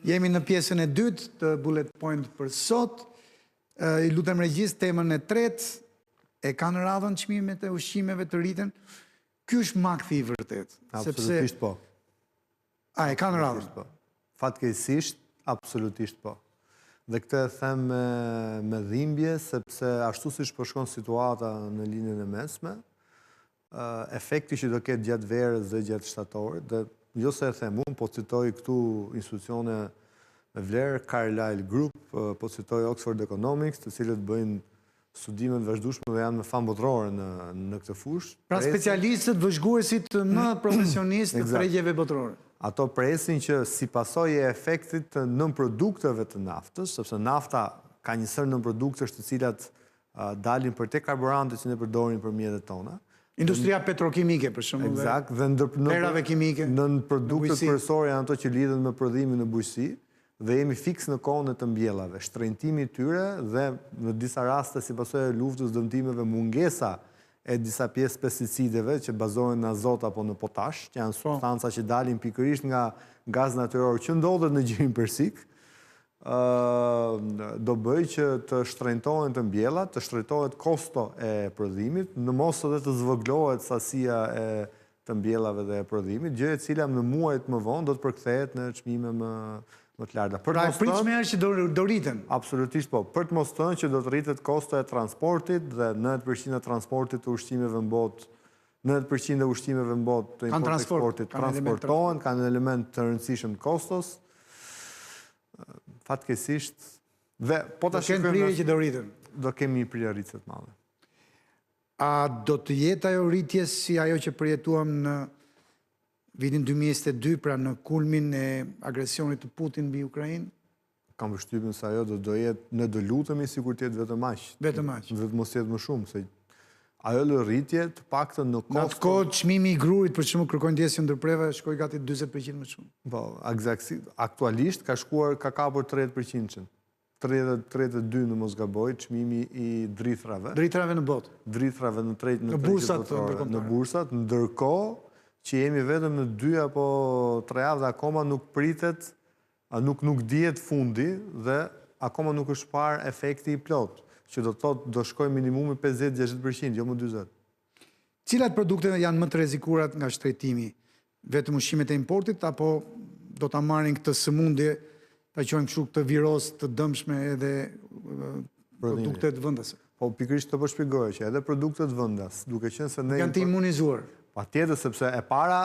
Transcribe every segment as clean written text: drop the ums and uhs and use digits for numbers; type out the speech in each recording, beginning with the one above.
Jemi në pjesën e dytë të bullet point për sot. I lutem regjis temën e tretë, e kanë radhën çmimet e ushqimeve të rritën. Ky është makthi i vërtet. Absolutisht po. A, e kanë radhën? Po. Fatkeqësisht, absolutisht po. Dhe këtë e them me dhimbje, sepse ashtu siç po shkon situata në linjën e mesme, efekti që do ketë gjatë verës dhe gjatë shtatorit, dhe jo se e them unë, po citoj këtu institucione me vlerë, Carlyle Group, po citoj Oxford Economics, të cilët bëjnë studimet vazhdueshme dhe janë me famë botërore në këtë fushë. Pra specialistët, vëzhguesit më profesionistë të tregjeve botërore. Ato presin që si pasojë e efektit të nënprodukteve të naftës, sepse nafta ka një sër nënproduktesh të cilat dalin për te karburantët që ne përdorim për mjetet tona. Industria petrokimike, për shumë. Eksakt, dhe perave kimike. Në produktet kryesore janë ato që lidhen me prodhimin në bujqësi, dhe jemi fiks në kohën e të mbjellave. Shtrëngtimi i tyre dhe në disa raste si pasojë e luftës dëmtimeve mungesa e disa pjesë pesticideve që bazohen në azot apo në potash, që janë substanca që dalin pikërisht nga gaz natyror që ndodhet në gjirin persik, do bëj që të shtrëngtohen të mbjellat, të shtrëngtohet kosto e prodhimit, në mos edhe të zvoglohet sasia e të mbjellave dhe e prodhimit, gjë e cila në muajt më vonë do të përkthehet në çmime më të larta. Pra e pritshme është që do rriten? Absolutisht po. Për të mos thënë që do të rritet kosto e transportit dhe 90% e transportit të ushqimeve në botë, 90% e ushqimeve në botë të import-eksportit transportohen, kanë një element të rëndësishëm të kostos. Fatkeqësisht, dhe po ta shikojmë, do kenë prirje që do rriten. Do kemi një prirje rritje të madhe. A do të jetë ajo rritje si ajo që përjetuam në vitin 2022, pra në kulmin e agresionit të Putin mbi Ukrainë? Kam përshtypjen se ajo do jetë, ne do lutemi sikur të jetë vetëm aq. Vetëm aq. Vetëm mos jetë më shumë, se ajo lë rritje të paktën në kosto. Në atë kohë çmimi i grurit për shembull kërkojnë ndjesë ndërprerve shkoi gati 40% më shumë. Po, aktualisht ka shkuar ka kapur 30%. 32 në mos gaboj, çmimi i drithrave. Drithrave në botë. Drithrave në bursat, ndërkohë që jemi vetëm në 2 apo 3 javë dhe akoma nuk pritet, nuk dihet fundi dhe akoma nuk është parë efekti i plot, që do të thotë do shkojë minimumi 50-60%, jo më 40%. Cilat produkte janë më të rrezikuara nga shtrejtimi? Vetëm ushqimet e importit apo do ta marrin këtë sëmundje, ta quajmë kështu këtë viroz të dëmshme edhe produktet vendase? Po pikërisht të po shpjegoj që edhe produktet vendas, duke qenë se ne janë të imunizuar. Patjetër, sepse e para,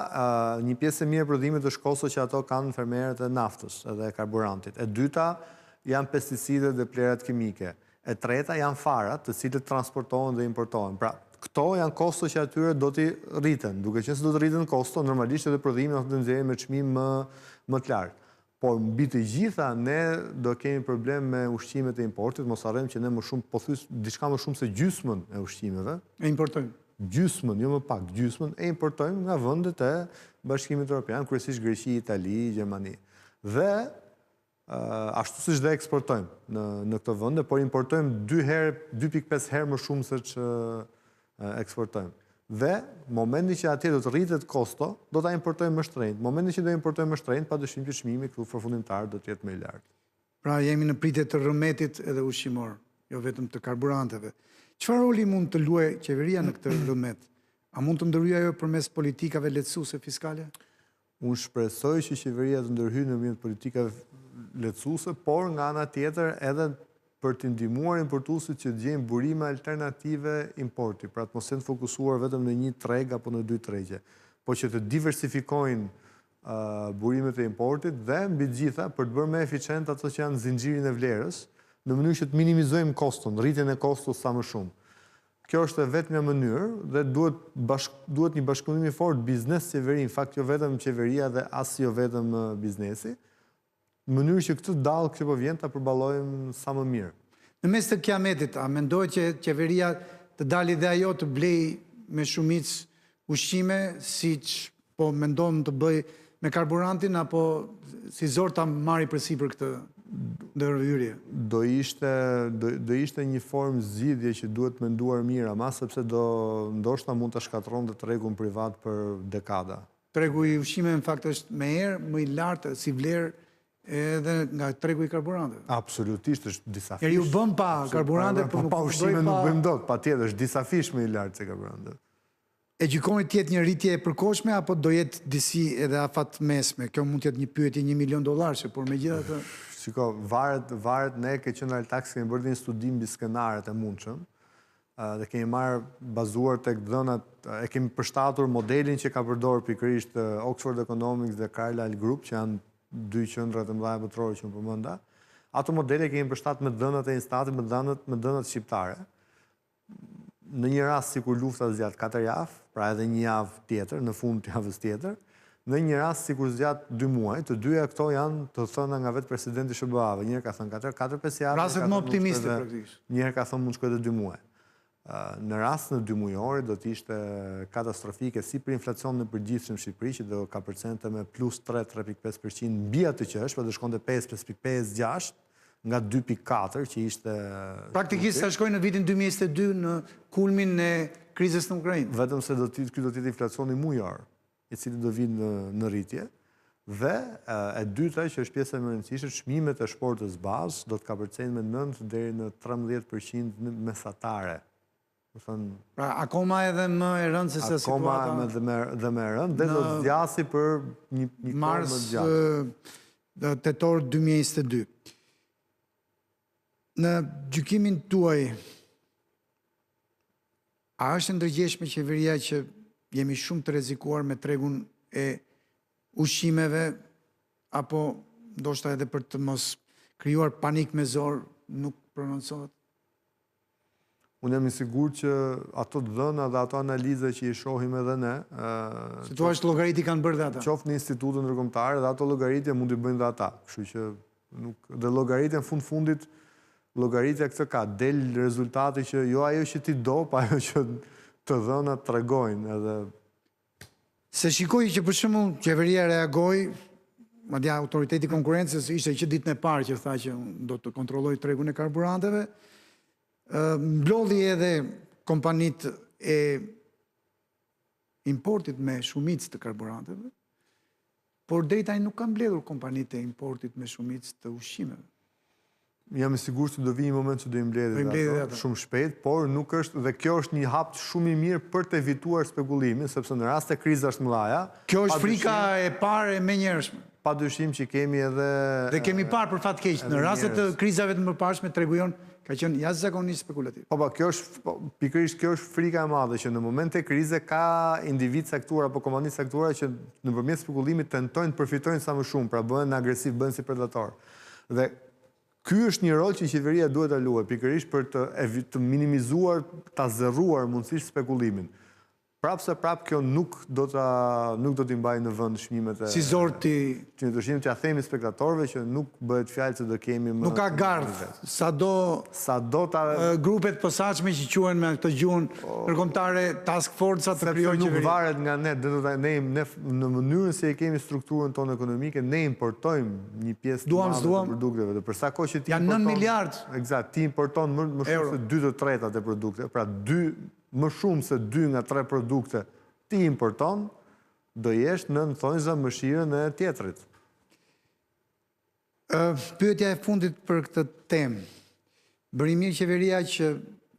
një pjesë e mirë e prodhimit është kosto që ato kanë fermerët e naftës edhe e karburantit. E dyta janë pesticidet dhe plerat kimike. E treta janë farat, të cilët transportohen dhe importohen. Pra, këto janë kosto që atyre do t'i rriten. Duke qenë se do të rriten kosto, normalisht edhe prodhimi do të nxjerrë me çmim më të lartë. Por mbi të gjitha ne do kemi problem me ushqimet e importit, mos harrojmë që ne më shumë, po thys diçka më shumë se gjysmën e ushqimeve e importojmë. Gjysmën, jo më pak, gjysmën e importojmë nga vendet e Bashkimit Evropian, kryesisht Greqi, Itali, Gjermani. Dhe ashtu siç dhe eksportojmë në këto vende, por importojmë 2.5 herë më shumë se që eksportojmë. Dhe momenti që atje do të rritet kosto, do ta importojmë më shtrenjtë. Momenti që do importojmë më shtrenjtë, padyshim që çmimi këtu përfundimtar do të jetë më i lartë. Pra jemi në pritje të rrëmetit edhe ushqimor, jo vetëm të karburanteve. Çfarë roli mund të luajë qeveria në këtë rrëmet? A mund të ndërhyjë ajo përmes politikave lehtësuese fiskale? Unë shpresoj që qeveria të ndërhyjë nëpërmjet politikave lehtësuese, por nga ana tjetër edhe për të ndihmuar importuesit që të gjejnë burime alternative importi, pra të mos jenë fokusuar vetëm në një treg apo në 2 tregje, por që të diversifikojnë burimet e importit dhe mbi të gjitha për të bërë më eficient ato që janë zinxhirin e vlerës, në mënyrë që të minimizojmë koston, rritjen e kostos sa më shumë. Kjo është e vetmja mënyrë dhe duhet një bashkëpunim i fortë biznes-qeveri, në fakt jo vetëm qeveria dhe as jo vetëm biznesi, në mënyrë që këtë dallë që po vjen ta përballojmë sa më mirë. Në mes të kiametit, a mendohet që qeveria të dalë dhe ajo të blej me shumicë ushqime, siç po mendon të bëj me karburantin, apo si zor ta marri përsipër këtë ndërhyrje? Do ishte një formë zgjidhje që duhet menduar mirë, ama sepse ndoshta mund ta shkatërronte tregun privat për dekada. Tregu i ushqimeve në fakt është me herë më i lartë si vlerë edhe nga tregu i karburanteve. Absolutisht, është disa fish. Njeriu bën pa karburante, por pa ushqime nuk bëjmë dot, patjetër, është disa fish më i lartë se karburante. E gjykoni të jetë një rritje e përkohshme apo do jetë disi edhe afat mesme? Kjo mund të jetë një pyetje $1 milion, por megjithatë Shiko, varet ne ke qenë Altax kemi bërë një studim mbi skenaret e mundshëm dhe kemi marrë bazuar tek dhënat, e kemi përshtatur modelin që ka përdorur pikërisht Oxford Economics dhe Carlyle Group, që janë dy qendra të mëdha botërore që unë përmenda. Ato modele kemi përshtatur me dhënat e Instatit, me dhënat shqiptare. Në një rast sikur lufta zgjat 4 javë, pra edhe një javë tjetër, në fund të javës tjetër, në një rast sikur zgjat 2 muaj, të dyja këto janë të thëna nga vetë presidenti SBA-ve. Njëherë ka thënë 4-5 javë, rastet më optimiste praktikisht. Njëherë ka thënë mund shkojë edhe 2 muaj. Në rast në 2 mujore do të ishte katastrofike si për inflacion në përgjithshëm në Shqipëri, që do ka përcente me +3.5% mbi atë që është, po do shkonte 5.6 nga 2.4 që ishte praktikisht sa shkoi në vitin 2022 në kulmin e krizës në Ukrainë. Vetëm se ky do të jetë inflacioni mujor, i cili do vinë në rritje, dhe e dyta që është pjesa më e rëndësishme, çmimet e shportës bazë do të ka përcjellë me 9 deri në 13% mesatare. Pra akoma edhe më e rëndë se situata. Akoma dhe më e rëndë, dhe do të zgjasi për një kohë më gjatë. Tetor 2022. Në gjykimin tuaj, a është ndërgjegjshme qeveria që jemi shumë të rrezikuar me tregun e ushqimeve, apo ndoshta edhe për të mos krijuar panik me zor nuk prononcohet? Unë jam i sigurt që ato dhëna dhe ato analiza që i shohim edhe ne, se thua është llogaritë kanë bërë dhe ata. Qoftë në institute ndërkombëtare dhe ato llogaritje mund t'i bëjnë dhe ata. Kështu që dhe llogaritja në fundit llogaritja këtë ka del rezultati që jo ajo që ti do, pa ajo që të dhënat tregojnë edhe. Se shikoj që për shembull qeveria reagoi, madje autoriteti i konkurrencës ishte që ditën e parë që tha që do të kontrolloj tregun e karburanteve, mblodhi edhe kompanitë e importit me shumicë të karburanteve, por deri tani nuk kanë mbledhur kompanitë e importit me shumicë të ushqimeve. Jam i sigurt se do vi një moment që do i mbledhë ato shumë shpejt, por nuk është, dhe kjo është një hap shumë i mirë për të evituar spekulimin, sepse në rast të krizash të mëdha. Kjo është frika e parë e menjëhershme. Padyshim që kemi edhe dhe kemi parë për fat keq në rastet të krizave të mëparshme tregu jon ka qenë jashtëzakonisht spekulativ. Po, kjo është pikërisht kjo është frika e madhe që në momente krize ka individ sektor apo kompani sektora që nëpërmjet spekulimit tentojnë të përfitojnë sa më shumë, pra bëhen agresiv, bëhen si predator. Dhe ky është një rol që qeveria duhet ta luajë pikërisht për të minimizuar, ta zerruar mundësisht spekulimin. Prapse kjo nuk do t'i mbajë në vend çmimet e si zorti që ja themi spektatorëve që nuk bëhet fjalë se do kemi më nuk ka gardh sado grupet posaçme që quhen me këtë gjuhën ndërkombëtare task force të krijojnë qeveria. Nuk varet nga ne në mënyrën se e kemi strukturën tonë ekonomike, ne importojmë një pjesë të madhe të produkteve. Dhe për sa kohë që ti janë 9 miliard. Eksakt, ti importon më shumë se 2/3 e produkteve, pra më shumë se 2 nga 3 produkte ti importon, do jesh në thonjza mëshirën e tjetrit. Pyetja e fundit për këtë temë. Bëri mirë qeveria që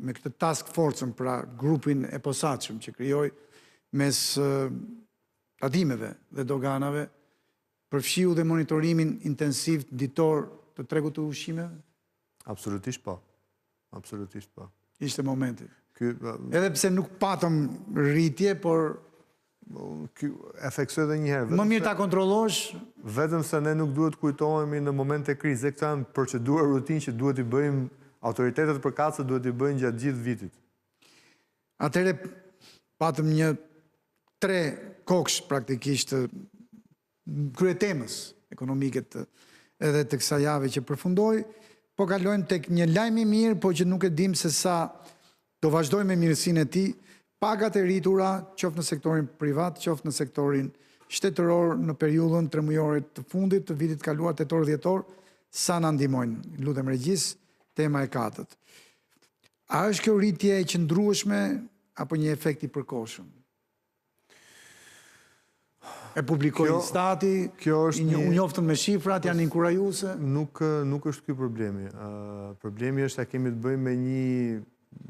me këtë task force-ën, pra grupin e posaçëm që krijoi mes tatimeve dhe doganave, përfshiu dhe monitorimin intensiv ditor të tregut të ushqimeve? Absolutisht po. Absolutisht po. Ishte momenti. Edhe pse nuk patëm rritje, por e theksoj edhe një herë. Më mirë ta kontrollosh. Vetëm se ne nuk duhet kujtohemi në momente krize, këto janë procedura rutinë që duhet i bëjmë, autoritetet përkatëse duhet i bëjnë gjatë gjithë vitit. Atëherë patëm një 3 koksh praktikisht kryetemës ekonomike edhe të kësaj jave që përfundoi, po kalojmë tek një lajm i mirë, po që nuk e dim se sa do vazhdoj me mirësinë e tij, pagat e rritura, qoftë në sektorin privat, qoftë në sektorin shtetëror në periudhën 3 mujore të fundit të vitit kaluar tetor-dhjetor, sa na ndihmojnë. Lutem regjis, tema e 4. A është kjo rritje e qëndrueshme apo një efekt i përkohshëm? e publikojnë stati, kjo është u njoftën me shifrat, janë inkurajuese. Nuk është ky problemi. Problemi është se kemi të bëjmë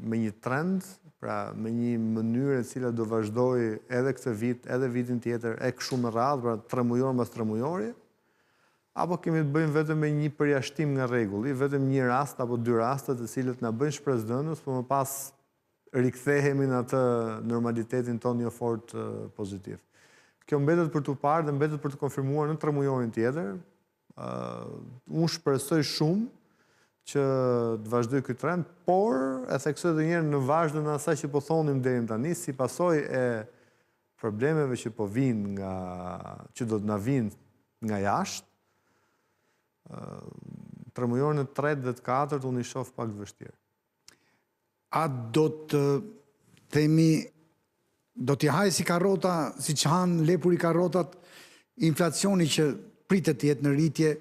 me një trend, pra me një mënyrë e cila do vazhdoj edhe këtë vit, edhe vitin tjetër, e kështu me radhë, pra 3 mujor mas 3 mujori, apo kemi të bëjmë vetëm me një përjashtim nga rregulli, vetëm një rast apo 2 raste të cilët na bëjnë shpresdhënës, por më pas rikthehemi në atë normalitetin tonë jo fort pozitiv. Kjo mbetet për të parë dhe mbetet për të konfirmuar në 3 mujorin tjetër. Unë shpresoj shumë që të vazhdoj këtë trend, por e theksoj edhe një herë në vazhdim në asaj që po thonim deri tani, si pasojë e problemeve që po vinë që do të na vinë nga jashtë, 3 mujorin e 3 dhe të 4 unë i shoh pak të vështirë. A do të themi, do t'i hajë si karrota, si që hanë lepuri karrotat, inflacioni që pritet të jetë në rritje,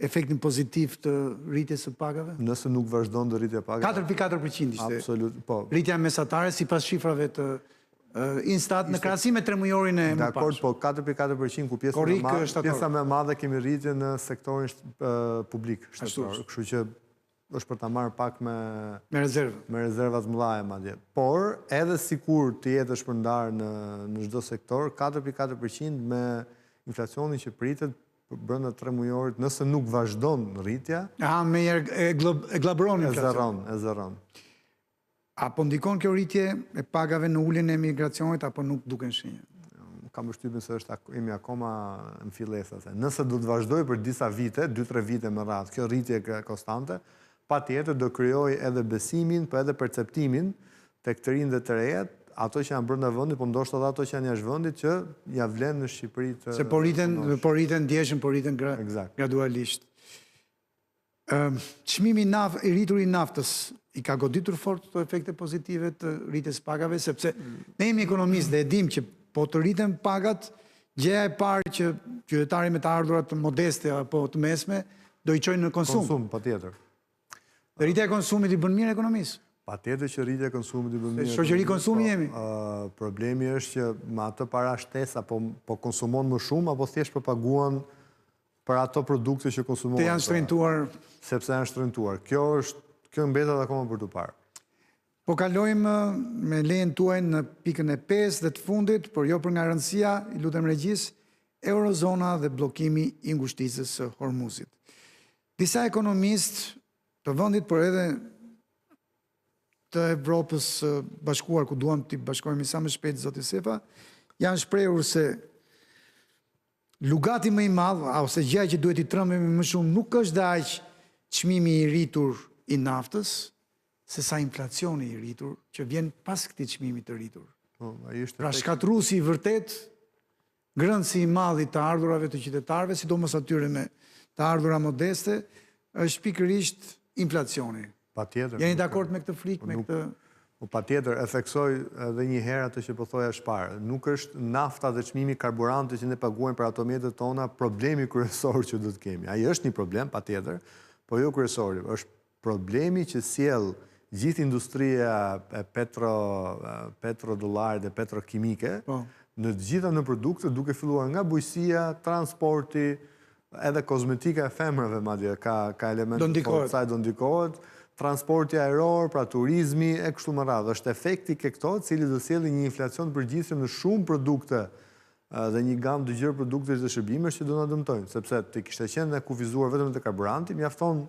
efektin pozitiv të rritjes së pagave? Nëse nuk vazhdon të rritja pagave. 4,4% ishte. Absolut, po. Rritja mesatare sipas shifrave të Instat në krahasim me 3 mujorin e më Dakord, po 4,4% ku pjesa më e madhe kemi rritje në sektorin publik shtetëror. Kështu që është për ta marrë pak me rezerva të mëdha madje. Por edhe sikur të jetë shpërndar në çdo sektor, 4,4% me inflacionin që pritet brenda 3 mujorit, nëse nuk vazhdon rritja, me e glabron inflacionin. E zëron. Apo ndikon kjo rritje e pagave në uljen e emigracionit, apo nuk duken shenja? Kam përshtypjen se jemi akoma në fillesa. Nëse do të vazhdoj për disa vite, 2-3 vite më radhë, kjo rritje konstante, patjetër do krijojë edhe besimin, po edhe perceptimin tek të rinjtë dhe të rejet, ato që janë brenda vendit, po ndoshta edhe ato që janë jashtë vendit që ja vlen në Shqipëri të... Se po rriten ndjeshëm, po rriten gradualisht. Çmimi i rritur i naftës i ka goditur fort këto efekte pozitive të rritjes pagave, sepse ne jemi ekonomistë dhe e dim që po të rriten pagat, gjëja e parë që qytetari me të ardhurat të modeste apo të mesme do i çojnë në konsum. Konsum, patjetër. Dhe rritja e konsumit i bën mirë ekonomisë. Patjetër që rritja e konsumit i bën mirë. Shoqëri konsumi jemi. Problemi është që me atë para shtesë po konsumon më shumë apo thjesht përpaguan për ato produkte që konsumojnë. Te janë shtrëntuar. Sepse janë shtrëntuar. Kjo mbetet akoma për të parë. Po kalojmë me lejen tuaj në pikën e 5 dhe të fundit, por jo për nga rëndësia, i lutem regjis, Eurozona dhe bllokimi i ngushticës së Hormuzit. Disa ekonomistë të vendit, por edhe të Evropës bashkuar, ku duam të bashkohemi sa më shpejt, zoti Sefa, janë shprehur se lugati më i madh, ose gjëja që duhet i trembemi më shumë, nuk është dhe aq çmimi i rritur i naftës, se sa inflacioni i rritur, që vjen pas këtij çmimi të rritur. Pra shkatruesi i vërtet, grëndësi i madh i të ardhurave të qytetarëve, sidomos atyre me të ardhura modeste, është pikërisht inflacioni. Patjetër. Jeni dakord me këtë frikë, me këtë... Patjetër, e theksoj edhe një herë atë që po thoja shparë. Nuk është nafta dhe çmimi i karburantit që ne paguajmë për ato mjetet tona problemi kryesor që do të kemi. Ai është një problem, patjetër, po jo kryesori. Është problemi që sjell gjithë industria e petrodollarit dhe petrokimike në të gjitha në produkte, duke filluar nga bujësia, transporti, edhe kozmetika e femrave madje ka elemente të saj do ndikohet. Transporti ajror, pra turizmi, e kështu më radhë. Është efekti ke këto, cili do sjellë një inflacion të përgjithshëm në shumë produkte dhe një gamë të gjerë produkte dhe shërbimesh që do na dëmtojnë, sepse të kishte qenë kufizuar vetëm te karburanti, mjafton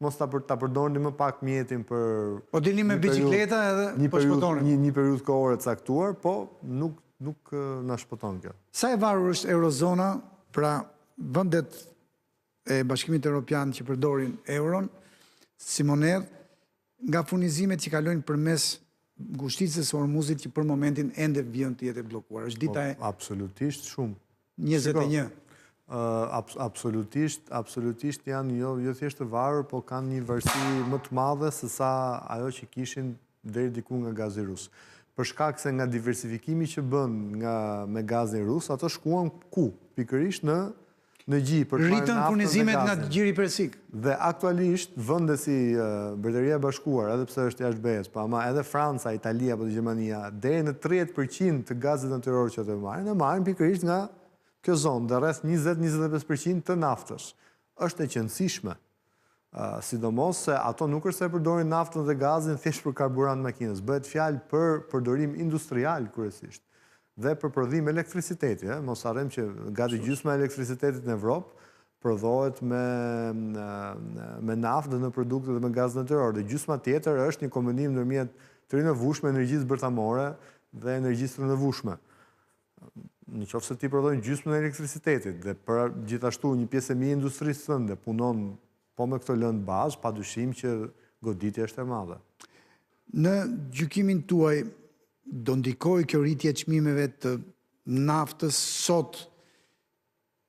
mos ta përdorni më pak mjetin për... Po dilni me bicikleta edhe po shpëtoni. Një periudhë kohore caktuar, po nuk na shpëton kjo. Sa e varur është Eurozona, pra vendet e Bashkimit Evropian që përdorin euron, si monedh, nga furnizimet që kalojnë përmes ngushticës së Hormuzit që për momentin ende vjen të jetë bllokuar. Është dita e... Absolutisht shumë. 21. Absolutisht janë jo thjesht të varur, po kanë një varësi më të madhe se sa ajo që kishin deri diku nga gazi rus. Për shkak se nga diversifikimi që bën me gazin rus, ato shkuan ku? Pikërisht në gji. Rritën furnizimet nga gjiri persik. Dhe aktualisht, vënde si Mbretëria e Bashkuar, edhe pse është jashtë BE-s, po ama edhe Franca, Italia apo Gjermania, deri në 30% të gazit natyror që të marrin, e marrin pikërisht nga kjo zonë dhe rreth 20-25% të naftës është e qëndësishme. Sidomos se ato nuk është se përdorin naftën dhe gazin thjesht për karburant makinës, bëhet fjalë për përdorim industrial kryesisht dhe për prodhim elektriciteti. Mos harrojmë që gati gjysma e elektricitetit në Evropë prodhohet me naftë dhe në produkte dhe me gaz natyror. Dhe gjysma tjetër është një kombinim ndërmjet të rinovueshme energjisë bërthamore dhe energjisë rinovueshme. Në qoftë se ti prodhon gjysmën e elektricitetit dhe për gjithashtu një pjesë e mirë industrisë tënde punon po me këto lëndë bazë, padyshim që goditja është e madhe. Në gjykimin tuaj, do ndikojë kjo rritje e çmimeve të naftës sot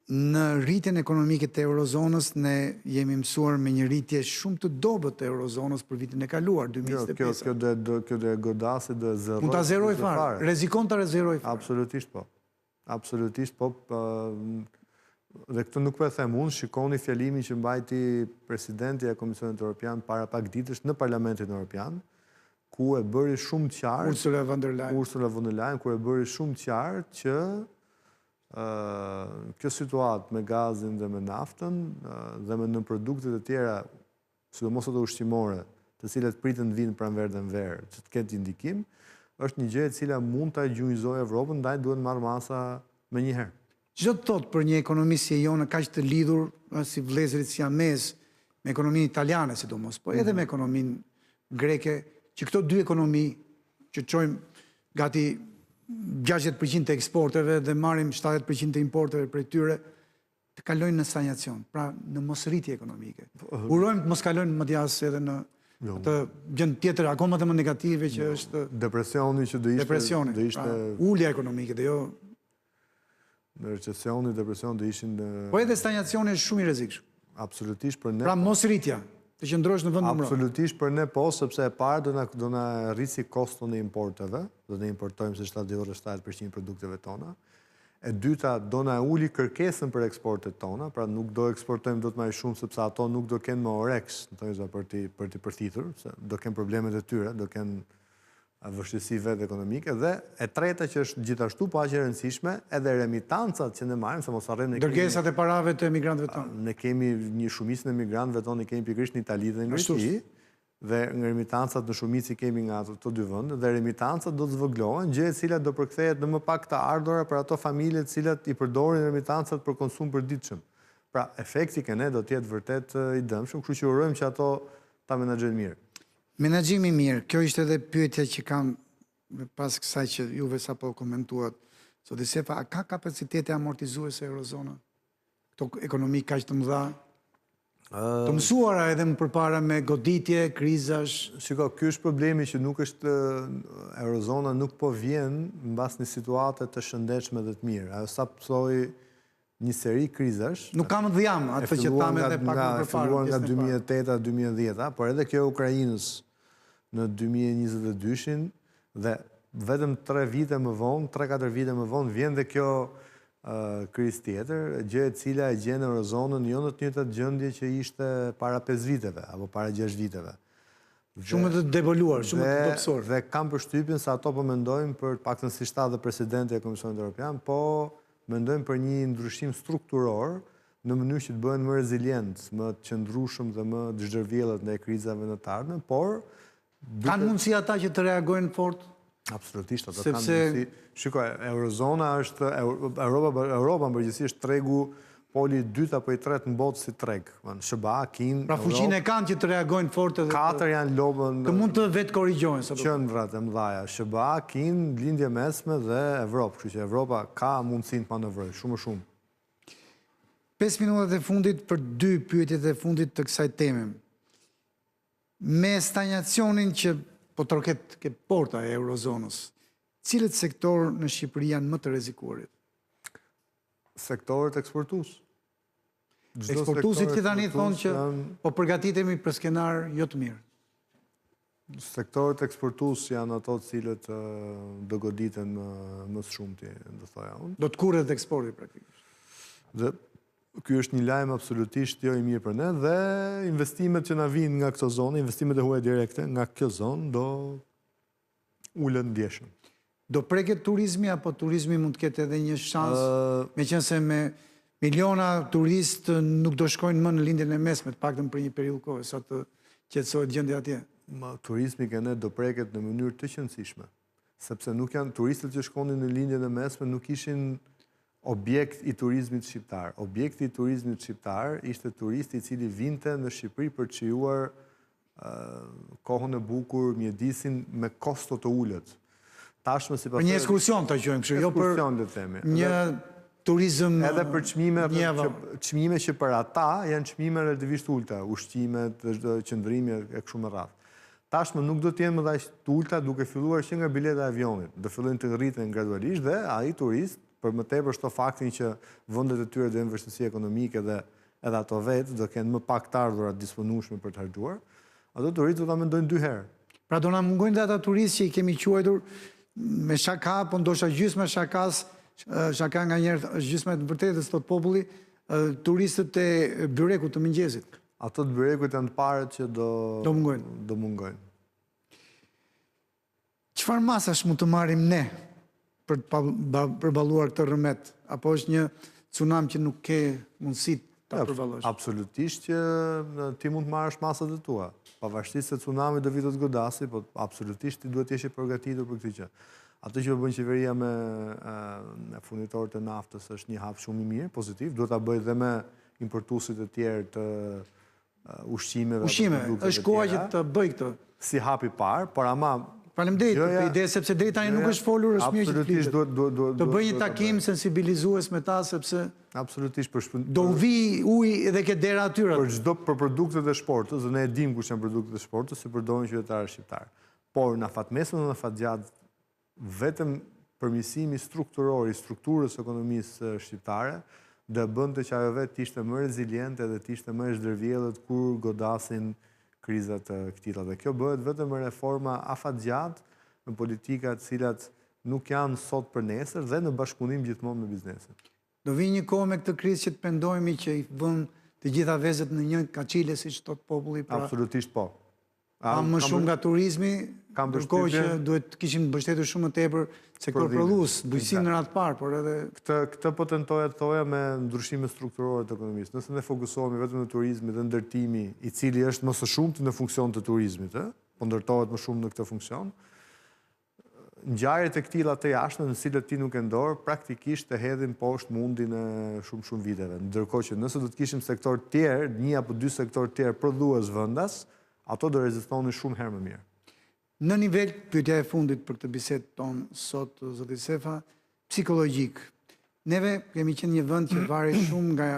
në rritjen ekonomike të eurozonës? Ne jemi mësuar me një rritje shumë të dobët të eurozonës për vitin e kaluar, 2025. Kjo do e godasi, do e zeroj. Mund ta zeroj fare. Rrezikon ta zeroj fare. Absolutisht po. Absolutisht po. Dhe këtë nuk po e them unë, shikoni fjalimin që mbajti presidenti e Komisionit Evropian para pak ditësh në Parlamentin Evropian, ku e bëri shumë qartë Ursula von der Leyen, ku e bëri shumë qartë që kjo situatë me gazin dhe me naftën dhe me në produktet e tjera, sidomos ato ushqimore, të cilat pritën të vinë pranverë dhe nverë, që të ketë indikim, është një gjë e cila mund ta gjunjëzojë Evropën, ndaj duhet marrë masa me njëherë. Çdo të thotë për një ekonomi si e jonë kaq të lidhur si vëllezërit siamez me ekonominë italiane sidomos, po edhe me ekonominë greke, që këto dy ekonomi që çojmë gati 60% të eksporteve dhe marrim 70% të importeve prej tyre, të kalojnë në stagnacion, pra në mosrritje ekonomike. Urojmë të mos kalojnë më djas edhe në atë gjën tjetër akoma më negative që është depresioni që do ishte ulja ekonomike dhe jo në recesioni, depresion do ishin po edhe stagnacioni është shumë i rrezikshëm. Absolutisht për ne. Pra mosrritja, të qëndrosh në vend numëror. Absolutisht për ne po, sepse e parë do na rrisi koston e importeve, do ne importojmë se 70% produkteve tona. E dyta, do na uli kërkesën për eksportet tona, pra nuk do eksportojmë do të më shumë sepse ato nuk do kenë më oreks, për të përthitur, se do kenë problemet e tyre, do kenë vështirësi vetë ekonomike, dhe e treta që është gjithashtu po aq e rëndësishme, edhe remitancat që ne marrim, se mos harrojmë dërgesat e parave të emigrantëve tonë. Ne kemi një shumicë në emigrantëve tonë, ne kemi pikërisht në Itali dhe në Greqi, dhe nga remitancat në shumicë kemi nga ato dy vende, dhe remitancat do të zvogëlohen, gjë e cila do përkthehet në më pak të ardhura për ato familje të cilat i përdorin remitancat për konsum përditshëm. Pra, efekti ke ne do të jetë vërtet i dëmshëm, kështu që urojmë që ato ta menaxhojnë mirë. Menaxhimi mirë, kjo ishte edhe pyetja që kam pas kësaj që juve sapo komentuat. Zoti Sefa, a ka kapacitete amortizuese eurozona? Këto ekonomi kaq të mëdha? Të mësuara edhe më përpara me goditje, krizash. Shiko, ky është problemi që nuk është eurozona nuk po vjen mbas një situate të shëndetshme dhe të mirë. Ajo sa psoi një seri krizash. Nuk kam dhjam atë që tamë edhe pak më përpara. Filluar nga 2008-2010, por edhe kjo e Ukrainës në 2022-shin dhe vetëm 3 vite më vonë, 3-4 vite më vonë vjen dhe kjo krizë tjetër, gjë e cila e gjen eurozonën jo në të njëjtat gjendje që ishte para 5 viteve apo para 6 viteve. Shumë të devoluar, shumë të dobësor. Dhe kam përshtypjen se ato po mendojnë për paktën si shtatë dhe presidenti e Komisionit Evropian, po mendojmë për një ndryshim strukturor në mënyrë që të bëhen më rezilient, më të qëndrueshëm dhe më të zhdërvjellët ndaj krizave në të ardhmen, por kanë mundësi ata që të reagojnë fort? Absolutisht, ata kanë mundësi. Shikoj, eurozona është Europa në përgjithësi është tregu poli i dytë apo i tretë në botë si treg. SBA, Kinë, pra fuqinë e kanë që të reagojnë fort edhe katër janë lobën të mund të vetë korrigjojnë qendrat e mëdha. SBA, Kinë, lindje mesme dhe Evropë, kështu që Evropa ka mundësinë të manovrojë shumë shumë. 5 minutat e fundit për 2 pyetjet e fundit të kësaj teme. Me stagnacionin që po troket ke porta e eurozonës, cilët sektor në Shqipëri janë më të rrezikuarit? Sektorët eksportues. Eksportuesit që tani thonë që po përgatitemi për skenar jo të mirë. Sektorët eksportues janë ato të cilët do goditen më së shumti, do thoja unë. Do të kurret eksporti praktikisht. Dhe ky është një lajm absolutisht jo i mirë për ne dhe investimet që na vijnë nga këto zonë, investimet e huaja direkte nga kjo zonë do ulen ndjeshëm. do preket turizmi, apo turizmi mund të ketë edhe një shans, me qenë se me miliona turistë nuk do shkojnë më në lindjen e mesme, të paktën për një periudhë kohë, sa të qetësohet gjendja atje. Turizmi këne do preket në mënyrë të qëndësishme, sepse nuk janë turistët që shkonin në lindjen e mesme, nuk ishin objekt i turizmit shqiptar. Objekti i turizmit shqiptar ishte turisti i cili vinte në Shqipëri për të shijuar kohën e bukur, mjedisin me kosto të ullët. Tashmë si Për një ekskursion të qojmë kështu, jo për një turizm edhe për çmime që për ata janë çmime relativisht ulta, ushqimet, qëndrimi e kështu me radhë. Tashmë nuk do të jenë më aq të ulta duke filluar që nga bileta e avionit. Do fillojnë të rriten gradualisht dhe ai turist, për më tepër shto faktin që vendet e tyre do jenë vështirësi ekonomike dhe edhe ato vetë do kenë më pak të ardhurat disponueshme për të harxuar, ato turistë do ta mendojnë 2 herë. Pra do na mungojnë dhe ata turistë që i kemi quajtur me shaka, po ndoshta gjysma shakas, shaka nga njerë është gjysma e vërtetës thot populli, turistët e byrekut të mëngjesit. Ato të byrekut janë të parët që do mungojnë. Çfarë masash mund të marrim ne për të përballuar këtë rrëmet, apo është një tsunami që nuk ke mundësi ta përballosh? Absolutisht që ti mund të marrësh masat e tua. Pavarësisht se tsunami do vitë të godasi, po absolutisht ti duhet të jesh i përgatitur për këtë gjë. Atë që bën qeveria me furnitorët e naftës është një hap shumë i mirë, pozitiv, duhet ta bëjë dhe me importuesit e tjerë të ushqimeve. Është koha që të bëj këtë. Si hap i parë, por ama faleminderit për ide, sepse deri tani nuk është folur, është mirë që të flitet. Të bëj një takim sensibilizues me ta, sepse absolutisht do vi ujë edhe ke dera atyre. Për produktet e shportës, dhe ne e dim kush janë produktet e shportës, si përdorin qytetarët shqiptar. Por në afatmesën dhe në afatgjatë, vetëm përmirësimi strukturor i strukturës ekonomisë shqiptare dhe bënte që ajo vetë ishte më reziliente dhe ishte më e zhdërvjellet kur godasin krizat të këtilla. Dhe kjo bëhet vetëm me reforma afatgjatë në politikat cilat nuk janë sot për nesër dhe në bashkëpunim gjithmonë me biznesin. Do vi një kohë me këtë krizë që të pendojmë që i vën të gjitha vezet në një kaçile, siç thot populli. Absolutisht po. Më shumë nga turizmi, ndërkohë që duhet të kishim mbështetur shumë më tepër sektor prodhues, bujqësinë në radhë parë, por edhe këtë po tentoja të thoja me ndryshime strukturore të ekonomisë. Nëse ne fokusohemi vetëm në turizmin dhe ndërtimi, i cili është më së shumti në funksion të turizmit, po ndërtohet më shumë në këtë funksion, ngjarjet e këtilla të jashtme në cilat ti nuk e ndor, praktikisht të hedhin poshtë mundin e shumë viteve. Ndërkohë që nëse do të kishim sektor tjerë, 1 apo 2 sektor tjerë prodhues vendas, ato do rezistonin shumë herë më mirë. Në nivel, pyetja e fundit për këtë bisedë tonë sot, zoti Sefa, psikologjik. Neve kemi qenë një vend që varet shumë nga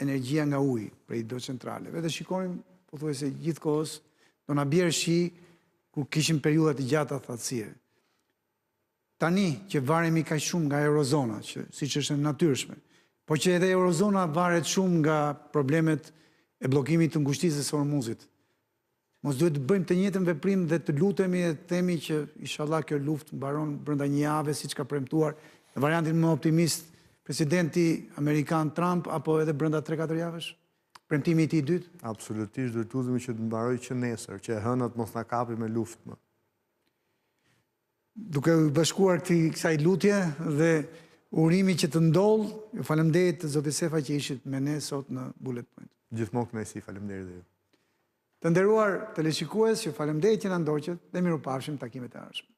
energjia nga uji prej hidrocentraleve. Dhe shikojmë, pothuajse gjithkohës, do na bjerë shi kur kishim periudha të gjata thatësie. Tani që varemi kaq shumë nga eurozona, që siç është e natyrshme, po që edhe eurozona varet shumë nga problemet e bllokimit të ngushtisë së Hormuzit. Mos duhet të bëjmë të njëjtën veprim dhe të lutemi dhe të themi që inshallah kjo luftë mbaron brenda një jave, siç ka premtuar në variantin më optimist presidenti amerikan Trump, apo edhe brenda 3-4 javësh? Premtimi i tij i dytë? Absolutisht, duhet udhëmi që të mbarojë që nesër, që hënat mos na kapi me luftë më. Duke u bashkuar kësaj lutje dhe urimi që të ndodh, ju faleminderit zoti Sefa që ishit me ne sot në Bullet Point. Gjithmonë kënaqësi, faleminderit dhe ju. Të nderuar teleshikues, ju faleminderit që na ndoqët dhe mirupafshim takimet e ardhshme.